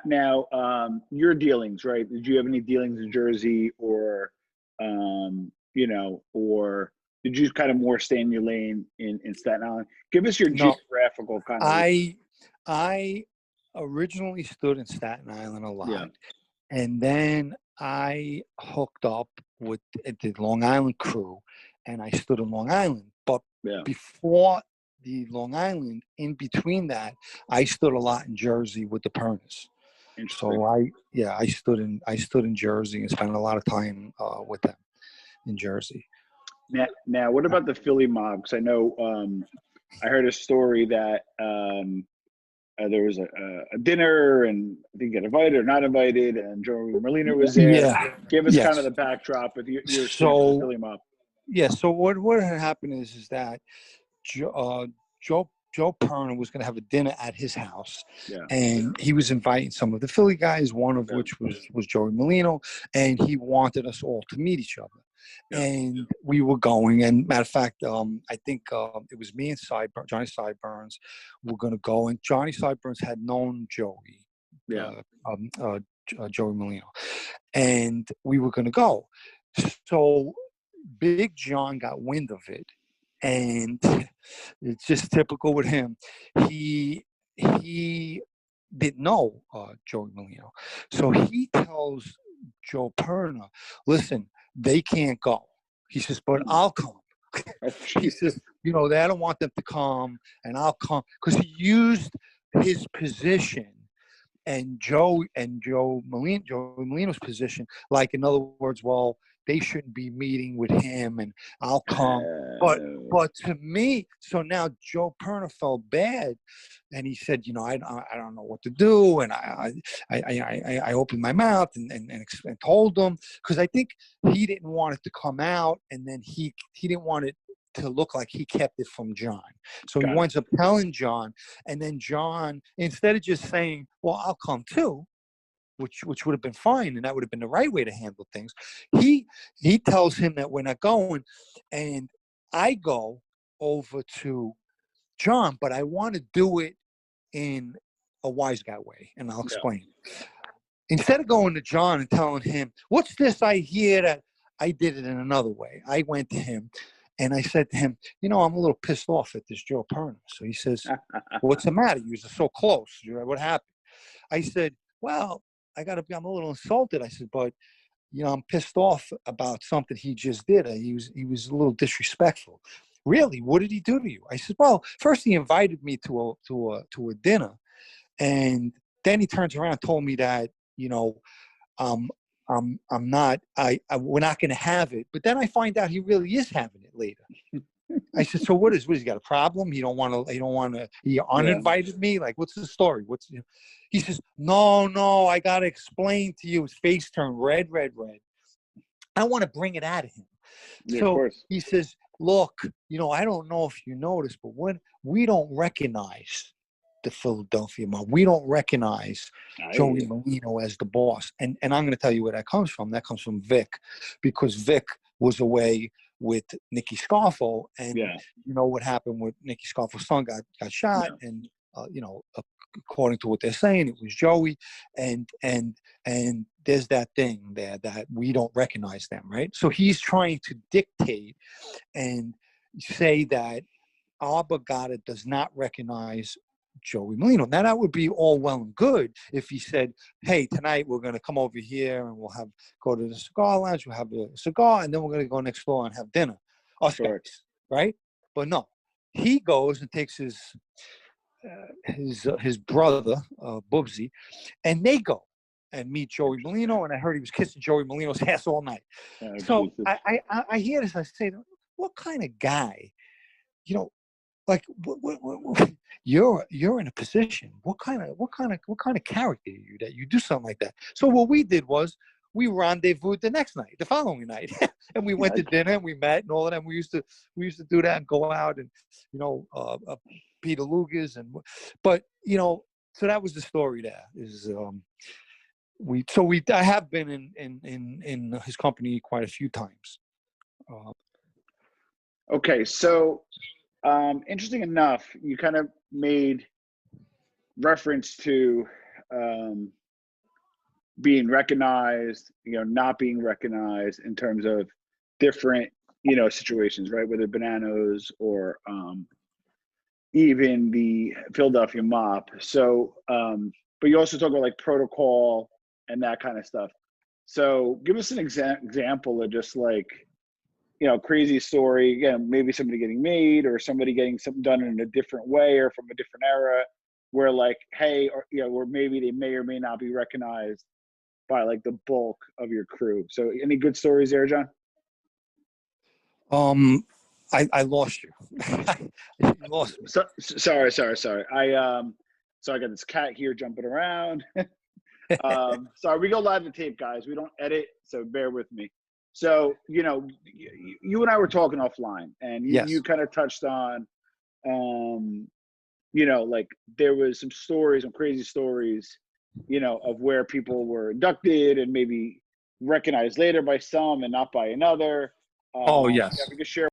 Now, your dealings, right? Did you have any dealings in Jersey, or or did you kind of more stay in your lane in Staten Island? Give us your No, geographical kind of. I originally stood in Staten Island a Yeah. lot, and then I hooked up with the Long Island crew, and I stood in Long Island. But Yeah. before the Long Island, in between that, I stood a lot in Jersey with the Pennisi. So I stood in Jersey and spent a lot of time with them in Jersey. Now, what about the Philly mob? Because I know I heard a story that there was a dinner, and I think you got invited or not invited, and Joe Merlino was there. Yeah. Give us kind Yes. of the backdrop of your experience with the Philly mob. Yeah. So what had happened is that Joe Perna was going to have a dinner at his house, and he was inviting some of the Philly guys, one of which was Joey Molino, and he wanted us all to meet each other. And we were going, and matter of fact, I think it was me and Johnny Sideburns were going to go, and Johnny Sideburns had known Joey, Joey Molino, and we were going to go. So Big John got wind of it, and it's just typical with him. He didn't know Joey Molino, so he tells Joe Perna, "Listen, they can't go." He says, "But I'll come." He says, "They don't want them to come, and I'll come," because he used his position and Joe Molino's position, like, in other words, well, they shouldn't be meeting with him, and I'll come. But to me, so now Joe Perna felt bad, and he said, I don't know what to do, and I opened my mouth and told him, because I think he didn't want it to come out, and then he didn't want it to look like he kept it from John. So he winds up telling John, and then John, instead of just saying, "Well, I'll come too," which would have been fine, and that would have been the right way to handle things, he tells him that we're not going, and I go over to John, but I want to do it in a wise guy way, and I'll explain. Instead of going to John and telling him, "What's this I hear that I did it in another way," I went to him and I said to him, "I'm a little pissed off at this Joe Perna." So he says, "What's the matter? You were so close. What happened?" I said, "Well, I'm a little insulted." I said, "But, I'm pissed off about something he just did. He was a little disrespectful." "Really? What did he do to you?" I said, "Well, first he invited me to a dinner, and then he turns around and told me that, I'm not, we're not going to have it. But then I find out he really is having it later." I said, "So what is he got a problem? He uninvited me? Like, what's the story? He says, no, I got to explain to you." His face turned red. I want to bring it out of him. So he says, "Look, I don't know if you noticed, but when we don't recognize the Philadelphia mob, we don't recognize Joey Molino as the boss." And I'm going to tell you where that comes from. That comes from Vic, because Vic was away with Nicky Scarfo, and what happened with Nicky Scarfo's son got shot, and according to what they're saying, it was Joey, and there's that thing there that we don't recognize them, right? So he's trying to dictate and say that our Borgata does not recognize Joey Molino. Now, that would be all well and good if he said, "Hey, tonight we're going to come over here and we'll go to the cigar lounge, we'll have a cigar, and then we're going to go next door and have dinner." Us guys, right? But no, he goes and takes his brother, Bubsy, and they go and meet Joey Molino, and I heard he was kissing Joey Molino's ass all night. So I hear this, I say, what kind of guy, like, you're in a position. What kind of character are you that you do something like that? So what we did was we rendezvoused the following night, and we went to dinner and we met and all of that. We used to do that and go out and Peter Luger's but so that was the story. There is I have been in his company quite a few times. Okay, so interesting enough, you kind of made reference to being recognized, not being recognized in terms of different, situations, right? Whether bananas or even the Philadelphia mob. So, but you also talk about like protocol and that kind of stuff. So give us an example of just like, crazy story. Again, maybe somebody getting made or somebody getting something done in a different way or from a different era where like, hey, or, or maybe they may or may not be recognized by like the bulk of your crew. So any good stories there, John? I lost you. You lost me. Sorry. So I got this cat here jumping around. Sorry, we go live to tape, guys. We don't edit, so bear with me. So, you and I were talking offline, and you kind of touched on, like there was some stories, some crazy stories, of where people were inducted and maybe recognized later by some and not by another. Oh, yes. Yeah, we could share